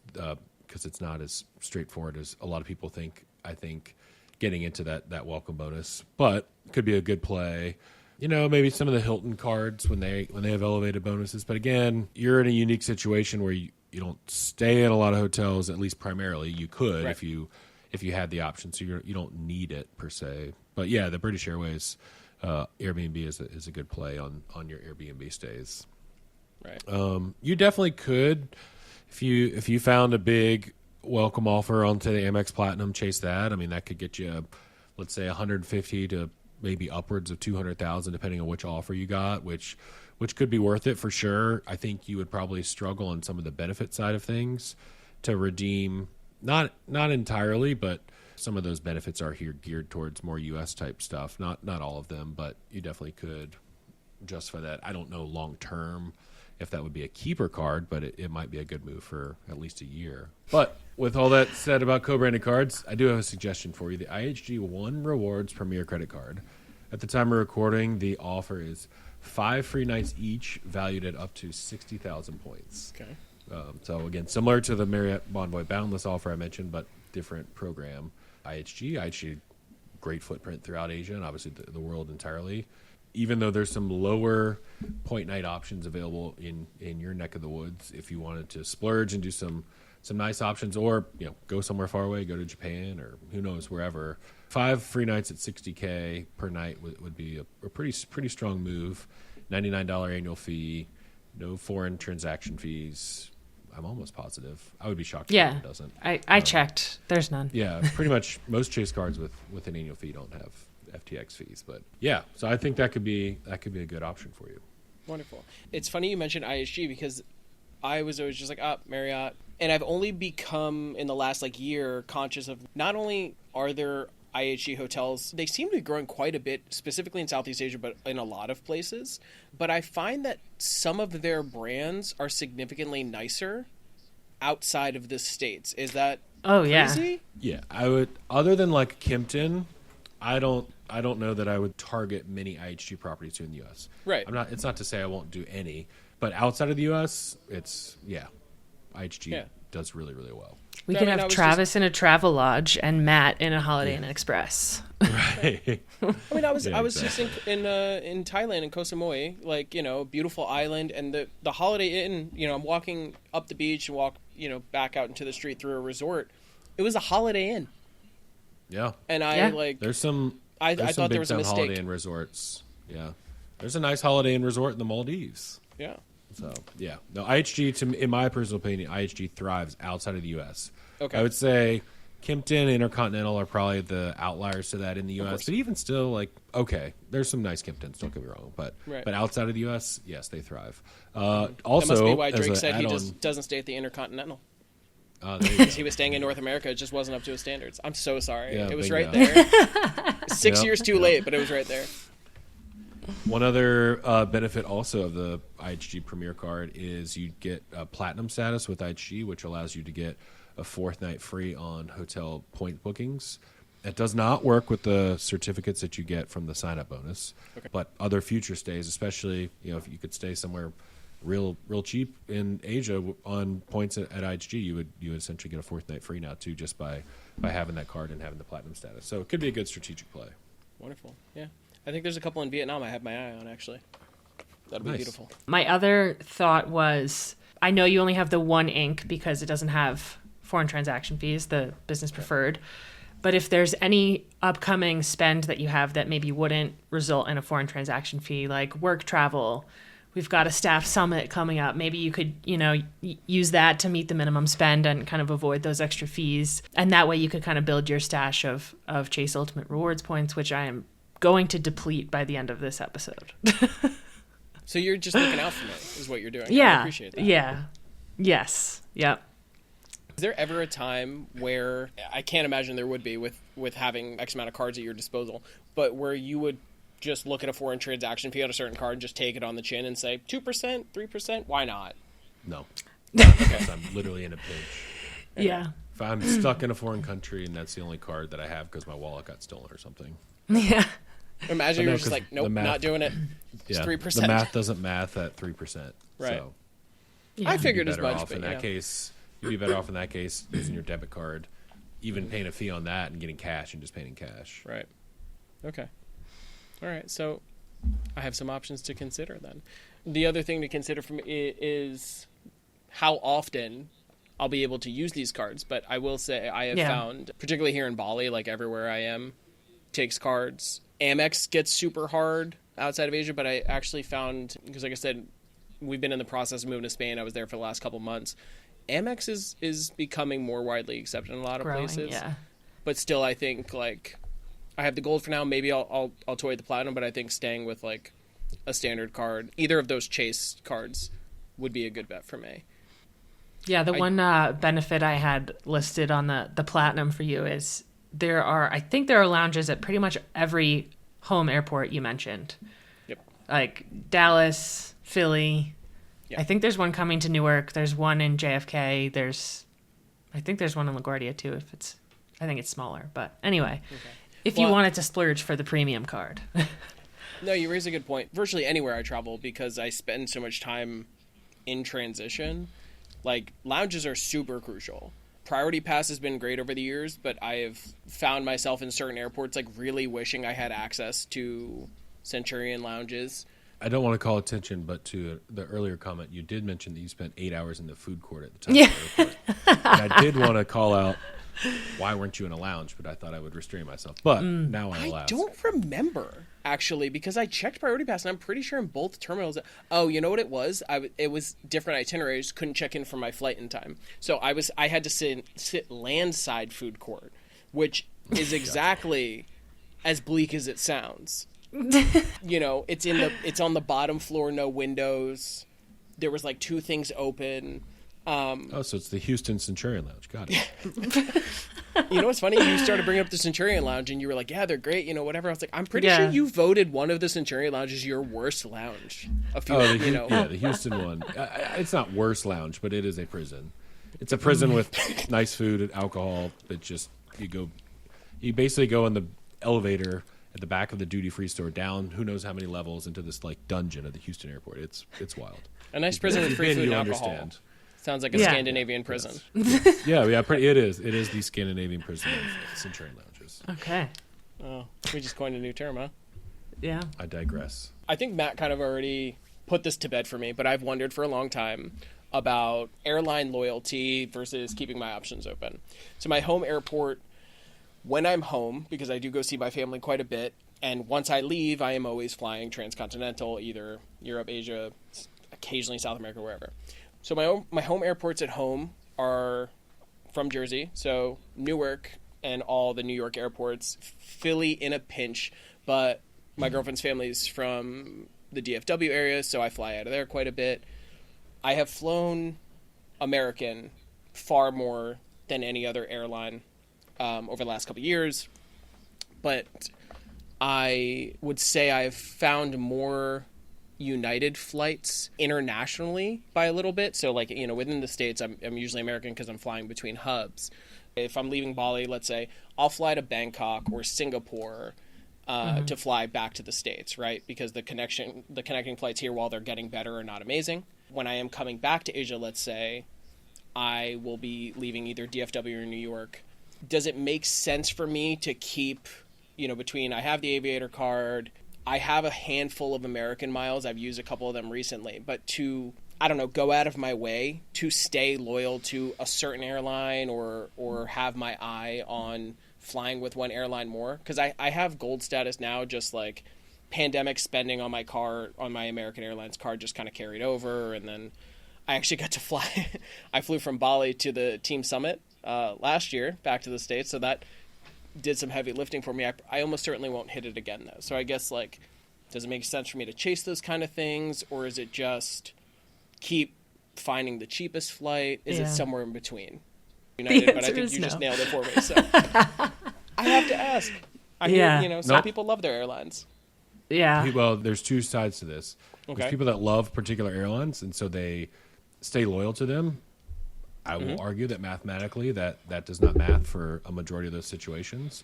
because it's not as straightforward as a lot of people think. I think getting into that welcome bonus, but it could be a good play. Maybe some of the Hilton cards when they have elevated bonuses. But again, you're in a unique situation where you don't stay in a lot of hotels. At least primarily, you could if you had the option. So you don't need it per se. But yeah, the British Airways Airbnb is a good play on your Airbnb stays. Right. You definitely could, if you found a big welcome offer onto the Amex Platinum, chase that. I mean, that could get you, let's say, 150 to maybe upwards of 200,000, depending on which offer you got, which could be worth it for sure. I think you would probably struggle on some of the benefit side of things to redeem, not entirely, but some of those benefits are here geared towards more U.S. type stuff. Not all of them, but you definitely could justify that. I don't know long term if that would be a keeper card, but it might be a good move for at least a year. But with all that said about co-branded cards, I do have a suggestion for you. The IHG One Rewards Premier Credit Card. At the time of recording, the offer is 5 free nights each, valued at up to 60,000 points. Okay. So again, similar to the Marriott Bonvoy Boundless offer I mentioned, but different program. IHG, great footprint throughout Asia and obviously the world entirely. Even though there's some lower point night options available in your neck of the woods, if you wanted to splurge and do some nice options, or go somewhere far away, go to Japan or who knows, wherever, 5 free nights at 60K per night would be a pretty strong move. $99 annual fee, no foreign transaction fees. I'm almost positive. I would be shocked if it doesn't. I checked. There's none. Yeah, pretty much most Chase cards with an annual fee don't have FTX fees, but yeah, so I think that could be a good option for you. Wonderful. It's funny you mentioned IHG because I was always just like, Marriott. And I've only become in the last year conscious of not only are there IHG hotels, they seem to be growing quite a bit, specifically in Southeast Asia, but in a lot of places. But I find that some of their brands are significantly nicer outside of the States. Is that crazy? Yeah, I would, other than Kimpton, I don't know that I would target many IHG properties here in the U.S. Right. It's not to say I won't do any, but outside of the U.S., IHG does really, really well. We could have Travis in a travel lodge and Matt in a Holiday Inn Express. Right. I was just in Thailand, in Koh Samui, beautiful island, and the Holiday Inn. I'm walking up the beach and walk back out into the street through a resort. It was a Holiday Inn. Yeah. And there's some. I thought there was a mistake. Holiday Inn resorts. Yeah. There's a nice Holiday Inn resort in the Maldives. Yeah. So yeah, no, IHG, in my personal opinion, IHG thrives outside of the U.S. Okay. I would say Kimpton, Intercontinental are probably the outliers to that in the U.S. But even still, there's some nice Kimptons. Don't get me wrong, but outside of the U.S., yes, they thrive. Also, that must be why Drake said he doesn't stay at the Intercontinental. Because he was staying in North America, it just wasn't up to his standards. I'm so sorry. Yeah, it was bingo. right there. 6 years too late, but it was right there. One other benefit also of the IHG Premier Card is you get platinum status with IHG, which allows you to get a 4th night free on hotel point bookings. That does not work with the certificates that you get from the sign-up bonus, but other future stays, especially if you could stay somewhere real cheap in Asia on points at IHG, you would essentially get a 4th night free now too, just by having that card and having the platinum status. So it could be a good strategic play. Wonderful. Yeah. I think there's a couple in Vietnam I have my eye on, actually. That'll be beautiful. My other thought was, I know you only have the one ink because it doesn't have foreign transaction fees, the business preferred. But if there's any upcoming spend that you have that maybe wouldn't result in a foreign transaction fee, like work travel, we've got a staff summit coming up. Maybe you could, use that to meet the minimum spend and kind of avoid those extra fees. And that way you could kind of build your stash of Chase Ultimate Rewards points, which I am going to deplete by the end of this episode. So you're just looking out for me, is what you're doing. Yeah. I appreciate that. Yeah. Yes. Yep. Is there ever a time where, I can't imagine there would be with having X amount of cards at your disposal, but where you would just look at a foreign transaction fee on a certain card and just take it on the chin and say 2%, 3%? Why not? No. Because I'm literally in a pinch. Yeah. If I'm stuck in a foreign country and that's the only card that I have because my wallet got stolen or something. Yeah. Imagine you're just like, nope, not doing it. It's 3%. The math doesn't math at 3%. Right. So I figured as much. But in that case, you'd be better off in that case using your debit card, even paying a fee on that and getting cash and just paying in cash. Right. Okay. All right. So I have some options to consider then. The other thing to consider for me is how often I'll be able to use these cards. But I will say I have found, particularly here in Bali, like everywhere I am, takes cards. Amex gets super hard outside of Asia, but I actually found, because like I said, we've been in the process of moving to Spain. I was there for the last couple months. Amex is becoming more widely accepted in a lot of places. Yeah. But still, I think like I have the gold for now. Maybe I'll toy the platinum, but I think staying with like a standard card, either of those Chase cards, would be a good bet for me. Yeah, the one benefit I had listed on the platinum for you is I think there are lounges at pretty much every home airport you mentioned. Yep. Like Dallas, Philly. Yep. I think there's one coming to Newark. There's one in JFK. I think there's one in LaGuardia too. I think it's smaller, but anyway, if you wanted to splurge for the premium card. No, you raise a good point. Virtually anywhere I travel, because I spend so much time in transition, like lounges are super crucial. Priority Pass has been great over the years, but I have found myself in certain airports like really wishing I had access to Centurion lounges. I don't want to call attention, but to the earlier comment, you did mention that you spent 8 hours in the food court at the time. Yeah. Of the airport. And I did want to call out, why weren't you in a lounge? But I thought I would restrain myself. But now I'm allowed. I don't remember, actually, because I checked Priority Pass, and I'm pretty sure in both terminals. Oh, you know what it was? It was different itineraries. Couldn't check in for my flight in time. So I had to sit landside food court, which is exactly as bleak as it sounds. You know, it's on the bottom floor, no windows. There was like 2 things open. So it's the Houston Centurion Lounge. Got it. You know what's funny? You started bringing up the Centurion Lounge, and you were like, yeah, they're great, you know, whatever. I was like, I'm pretty sure you voted one of the Centurion Lounges your worst lounge. Yeah, the Houston one. It's not worst lounge, but it is a prison. It's a prison with nice food and alcohol that just, you basically go in the elevator at the back of the duty-free store down who knows how many levels into this like dungeon at the Houston airport. It's wild. A nice prison with free food and alcohol. Understand. Sounds like a Scandinavian prison. Yes. It is. It is the Scandinavian prison of Centurion lounges. Okay. Oh, we just coined a new term, huh? Yeah. I digress. I think Matt kind of already put this to bed for me, but I've wondered for a long time about airline loyalty versus keeping my options open. So my home airport, when I'm home, because I do go see my family quite a bit, and once I leave, I am always flying transcontinental, either Europe, Asia, occasionally South America, wherever. So my home airports at home are from Jersey, so Newark and all the New York airports, Philly in a pinch, but my girlfriend's family's from the DFW area, so I fly out of there quite a bit. I have flown American far more than any other airline over the last couple of years, but I would say I've found more United flights internationally by a little bit. So like, you know, within the States, I'm usually American because I'm flying between hubs. If I'm leaving Bali, let's say, I'll fly to Bangkok or Singapore to fly back to the States, right? Because the connecting flights here, while they're getting better, are not amazing. When I am coming back to Asia, let's say, I will be leaving either DFW or New York. Does it make sense for me to keep, you know, between I have the aviator card, I have a handful of American miles. I've used a couple of them recently. But to, I don't know, go out of my way to stay loyal to a certain airline or have my eye on flying with one airline more. Because I have gold status now, just like pandemic spending on my American Airlines card just kind of carried over. And then I actually got to fly. I flew from Bali to the team summit last year back to the States. So that did some heavy lifting for me. I almost certainly won't hit it again, though. So I guess, like, does it make sense for me to chase those kind of things, or is it just keep finding the cheapest flight? Is it somewhere in between? United, but I think you just nailed it for me. So I have to ask. I hear, you know, some people love their airlines. Yeah. Well, there's two sides to this. Okay. There's people that love particular airlines, and so they stay loyal to them. I will argue that mathematically that does not math for a majority of those situations.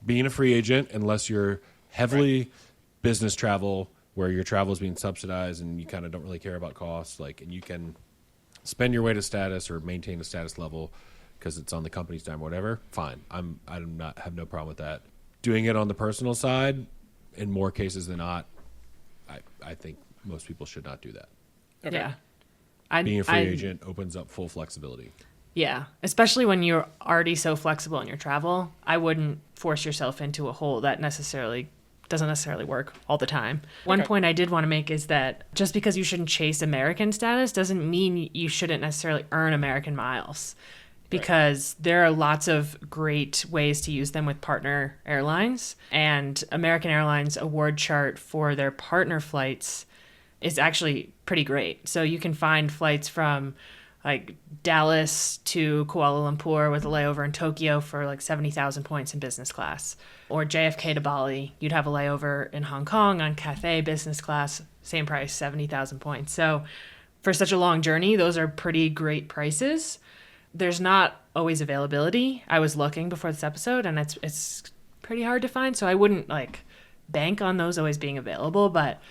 Being a free agent, unless you're heavily business travel, where your travel is being subsidized and you kind of don't really care about costs, and you can spend your way to status or maintain a status level because it's on the company's dime, whatever. Fine, have no problem with that. Doing it on the personal side, in more cases than not, I think most people should not do that. Okay. Yeah. Being a free agent opens up full flexibility. Yeah, especially when you're already so flexible in your travel. I wouldn't force yourself into a hole that doesn't necessarily work all the time. One point I did want to make is that just because you shouldn't chase American status doesn't mean you shouldn't necessarily earn American miles, because there are lots of great ways to use them with partner airlines. And American Airlines award chart for their partner flights is actually pretty great. So you can find flights from like Dallas to Kuala Lumpur with a layover in Tokyo for like 70,000 points in business class. Or JFK to Bali, you'd have a layover in Hong Kong on Cathay business class, same price, 70,000 points. So for such a long journey, those are pretty great prices. There's not always availability. I was looking before this episode, and it's pretty hard to find. So I wouldn't bank on those always being available. But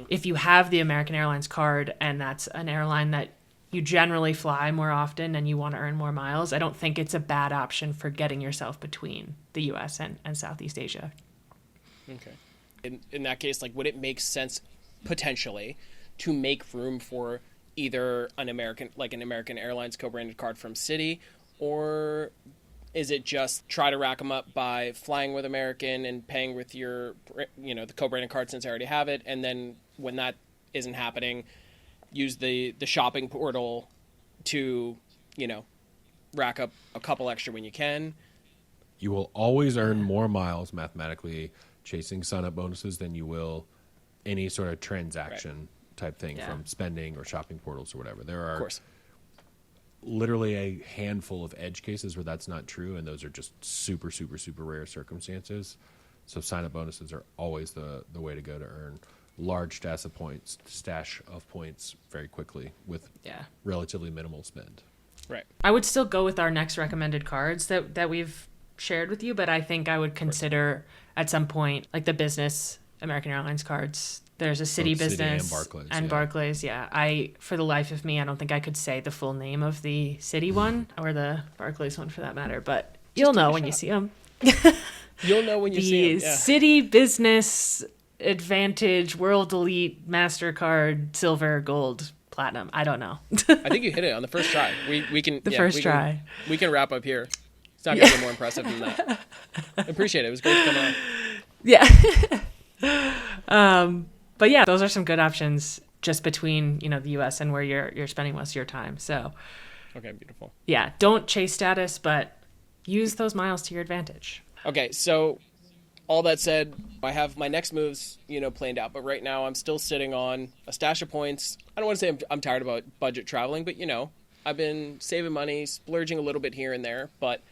if you have the American Airlines card and that's an airline that you generally fly more often and you want to earn more miles, I don't think it's a bad option for getting yourself between the U.S. and Southeast Asia. Okay. In that case, would it make sense potentially to make room for either an American Airlines co-branded card from Citi, or is it just try to rack them up by flying with American and paying with your, the co-branded card since I already have it, and then when that isn't happening, use the shopping portal to, rack up a couple extra when you can? You will always earn more miles mathematically chasing sign-up bonuses than you will any sort of transaction type thing from spending or shopping portals or whatever. There are literally a handful of edge cases where that's not true, and those are just super, super, super rare circumstances. So sign-up bonuses are always the way to go to earn large stash of points very quickly with relatively minimal spend. Right. I would still go with our next recommended cards that we've shared with you, but I think I would consider at some point the business American Airlines cards. There's a Citi business Citi and Barclays. I for the life of me, I don't think I could say the full name of the Citi one or the Barclays one for that matter, but you'll know when you see them. You'll know when you see them. The Citi Business Advantage World Elite MasterCard Silver Gold Platinum. I don't know. I think you hit it on the first try. We can try. We can wrap up here. It's not going to be more impressive than that. I appreciate it. It was great to come on. Yeah. But yeah, those are some good options just between, the US and where you're spending most of your time. So okay, beautiful. Yeah, don't chase status, but use those miles to your advantage. Okay, so all that said, I have my next moves, planned out, but right now I'm still sitting on a stash of points. I don't want to say I'm tired about budget traveling, but I've been saving money, splurging a little bit here and there, but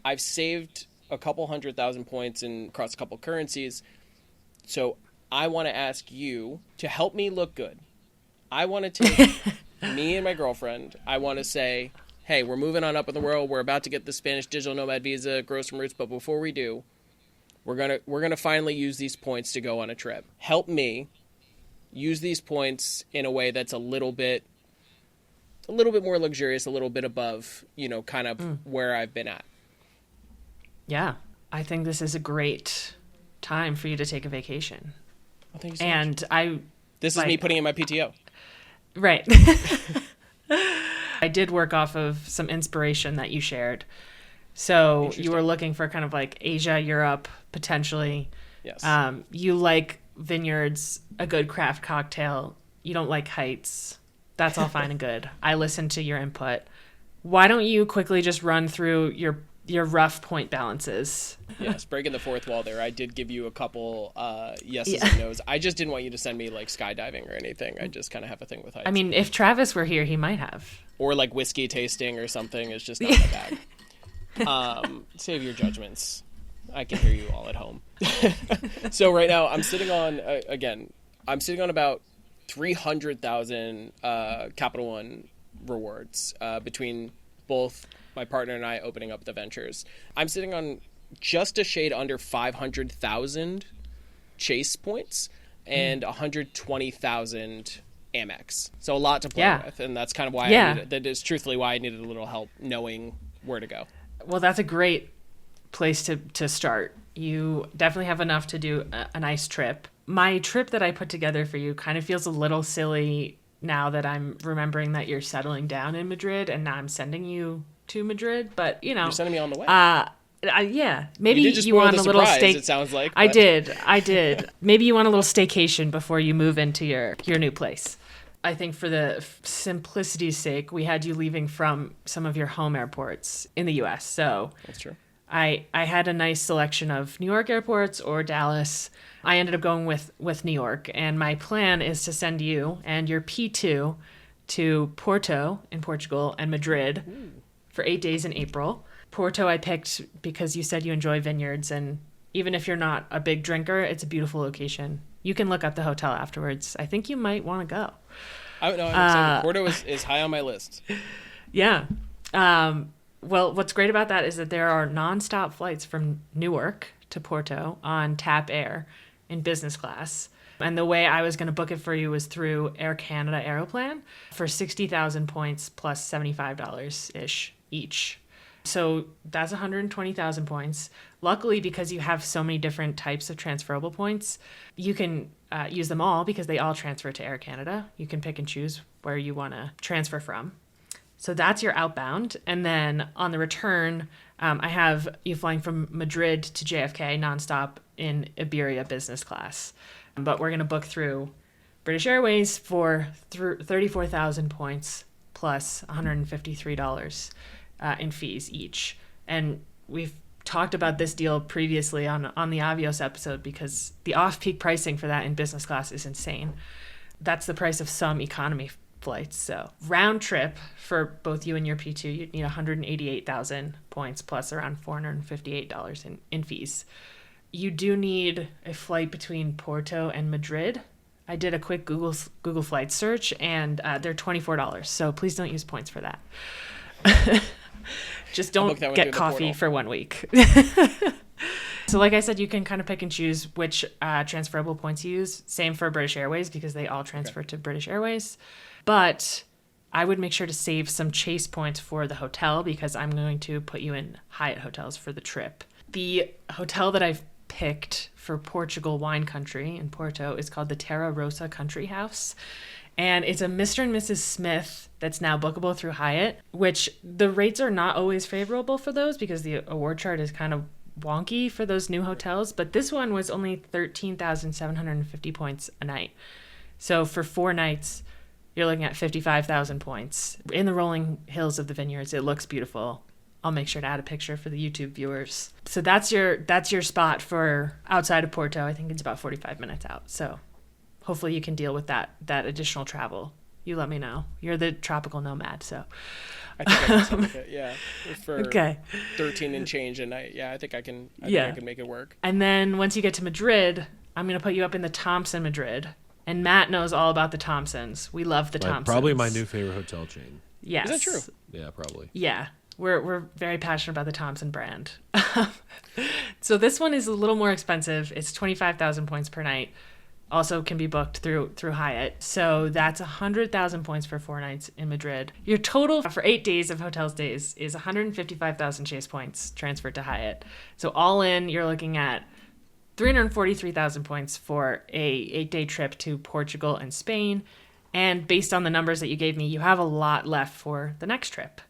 I've saved a couple 100,000 points across a couple currencies. So I want to ask you to help me look good. I want to take me and my girlfriend. I want to say, hey, we're moving on up in the world. We're about to get the Spanish digital nomad visa, grow some roots. But before we do, we're gonna finally use these points to go on a trip. Help me use these points in a way that's a little bit more luxurious, a little bit above, kind of where I've been at. Yeah, I think this is a great time for you to take a vacation. Well, thank you so much. This is me putting in my PTO. Right. I did work off of some inspiration that you shared. So you were looking for kind of Asia, Europe, potentially. Yes. You like vineyards, a good craft cocktail. You don't like heights. That's all fine and good. I listened to your input. Why don't you quickly just run through your rough point balances? Yes, breaking the fourth wall there. I did give you a couple yeses and nos. I just didn't want you to send me skydiving or anything. I just kind of have a thing with heights. I mean, if Travis were here, he might have. Or whiskey tasting or something is just not my bag. Save your judgments. I can hear you all at home. So right now I'm sitting on, about 300,000 Capital One rewards between both my partner and I opening up the ventures. I'm sitting on just a shade under 500,000 Chase points and 120,000 Amex. So a lot to play with, and that's kind of why that is truthfully why I needed a little help knowing where to go. Well, that's a great place to start. You definitely have enough to do a nice trip. My trip that I put together for you kind of feels a little silly now that I'm remembering that you're settling down in Madrid and now I'm sending you to Madrid, but you know, you're sending me on the way. Yeah, maybe you want a little stay. It sounds like I did. Maybe you want a little staycation before you move into your new place. I think for the simplicity's sake, we had you leaving from some of your home airports in the U.S. So that's true. I had a nice selection of New York airports or Dallas. I ended up going with New York, and my plan is to send you and your P2 to Porto in Portugal and Madrid for 8 days in April. Porto I picked because you said you enjoy vineyards, and even if you're not a big drinker, it's a beautiful location. You can look up the hotel afterwards. I think you might want to go. I'm excited. Porto is high on my list. Yeah. Well, what's great about that is that there are nonstop flights from Newark to Porto on TAP Air in business class. And the way I was going to book it for you was through Air Canada Aeroplan for 60,000 points plus $75-ish each. So that's 120,000 points. Luckily, because you have so many different types of transferable points, you can use them all because they all transfer to Air Canada. You can pick and choose where you want to transfer from. So that's your outbound. And then on the return, I have you flying from Madrid to JFK nonstop in Iberia business class. But we're going to book through British Airways for 34,000 points plus $153 in fees each. And we've talked about this deal previously on the Avios episode because the off-peak pricing for that in business class is insane. That's the price of some economy flights. So round trip for both you and your P2, you'd need 188,000 points plus around $458 in fees. You do need a flight between Porto and Madrid. I did a quick Google flight search and they're $24. So please don't use points for that. Just don't get coffee for 1 week. So like I said, you can kind of pick and choose which transferable points you use. Same for British Airways because they all transfer to British Airways. But I would make sure to save some Chase points for the hotel because I'm going to put you in Hyatt hotels for the trip. The hotel that I've picked for Portugal wine country in Porto is called the Terra Rosa Country House. And it's a Mr. and Mrs. Smith that's now bookable through Hyatt, which the rates are not always favorable for those because the award chart is kind of wonky for those new hotels. But this one was only 13,750 points a night. So for 4 nights, you're looking at 55,000 points. In the rolling hills of the vineyards, it looks beautiful. I'll make sure to add a picture for the YouTube viewers. So that's your spot for outside of Porto. I think it's about 45 minutes out. So hopefully you can deal with that additional travel. You let me know. You're the tropical nomad, so. I think I can stomach it, yeah. For 13 and change a night. Yeah, I think I can make it work. And then once you get to Madrid, I'm going to put you up in the Thompson Madrid. And Matt knows all about the Thompsons. We love the Thompsons. Probably my new favorite hotel chain. Yes. Is that true? Yeah, probably. Yeah. We're very passionate about the Thompson brand. So this one is a little more expensive. It's 25,000 points per night. Also can be booked through Hyatt. So that's 100,000 points for 4 nights in Madrid. Your total for 8 days of hotel stays is 155,000 Chase points transferred to Hyatt. So all in, you're looking at 343,000 points for a 8-day trip to Portugal and Spain. And based on the numbers that you gave me, you have a lot left for the next trip.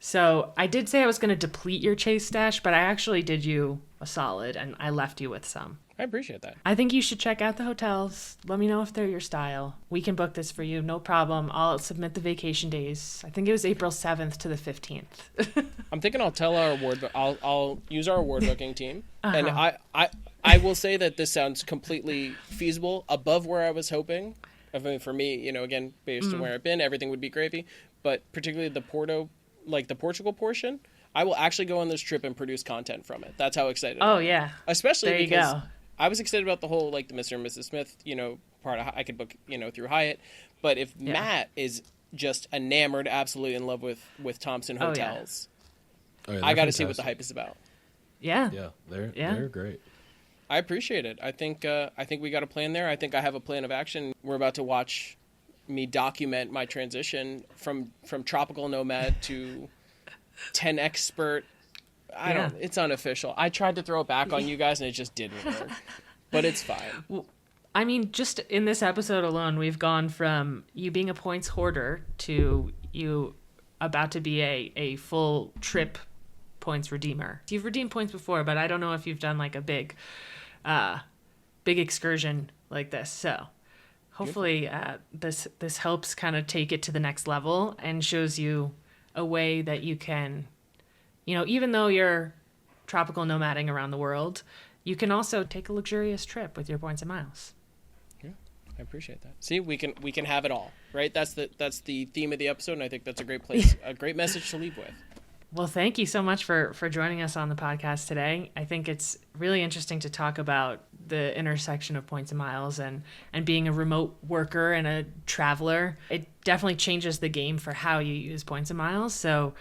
So I did say I was going to deplete your Chase stash, but I actually did you a solid and I left you with some. I appreciate that. I think you should check out the hotels. Let me know if they're your style. We can book this for you, no problem. I'll submit the vacation days. I think it was April 7th to the 15th. I'm thinking I'll tell our I'll use our award booking team. And I will say that this sounds completely feasible, above where I was hoping. I mean, for me, again, based on where I've been, everything would be gravy. But particularly the Portugal portion, I will actually go on this trip and produce content from it. That's how excited Oh I am. yeah. Especially There you because go. I was excited about the whole like the Mr. and Mrs. Smith, part of I could book, through Hyatt. But if Yeah. Matt is just enamored, absolutely in love with Thompson Oh, yeah. Hotels, Oh, yeah, I they're got to see what the fantastic. hype is about. Yeah. Yeah, Yeah. they're great. I appreciate it. I think we got a plan there. I think I have a plan of action. We're about to watch me document my transition from tropical nomad to 10 expert. It's unofficial. I tried to throw it back on you guys and it just didn't work. But it's fine. I mean, just in this episode alone, we've gone from you being a points hoarder to you about to be a full trip points redeemer. You've redeemed points before, but I don't know if you've done like a big excursion like this. So hopefully this helps kind of take it to the next level and shows you a way that you can, even though you're tropical nomading around the world, you can also take a luxurious trip with your points and miles. I appreciate that. See, we can have it all, right? That's the theme of the episode, and I think that's a great place, a great message to leave with. Well, thank you so much for joining us on the podcast today. I think it's really interesting to talk about the intersection of points and miles and being a remote worker and a traveler. It definitely changes the game for how you use points and miles. So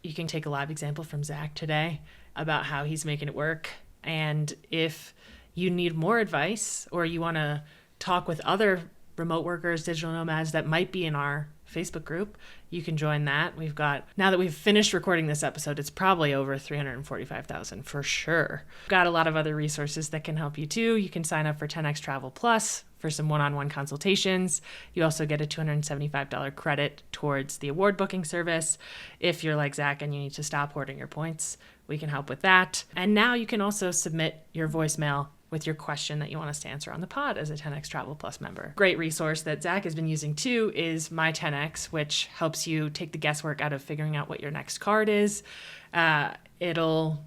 you can take a live example from Zach today about how he's making it work. And if you need more advice or you want to talk with other remote workers, digital nomads that might be in our Facebook group, you can join that. Now that we've finished recording this episode, it's probably over 345,000 for sure. We've got a lot of other resources that can help you too. You can sign up for 10XTravel Plus for some one-on-one consultations. You also get a $275 credit towards the award booking service. If you're like Zach and you need to stop hoarding your points, we can help with that. And now you can also submit your voicemail with your question that you want us to answer on the pod as a 10XTravel Plus member. Great resource that Zach has been using too is My 10X, which helps you take the guesswork out of figuring out what your next card is. It'll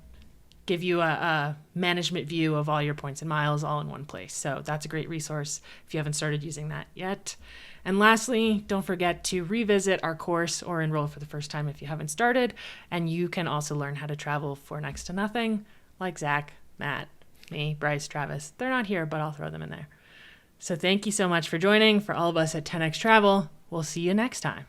give you a management view of all your points and miles all in one place. So that's a great resource if you haven't started using that yet. And lastly, don't forget to revisit our course or enroll for the first time if you haven't started. And you can also learn how to travel for next to nothing, like Zach, Matt, me, Bryce, Travis. They're not here, but I'll throw them in there. So thank you so much for joining. For all of us at 10X Travel, we'll see you next time.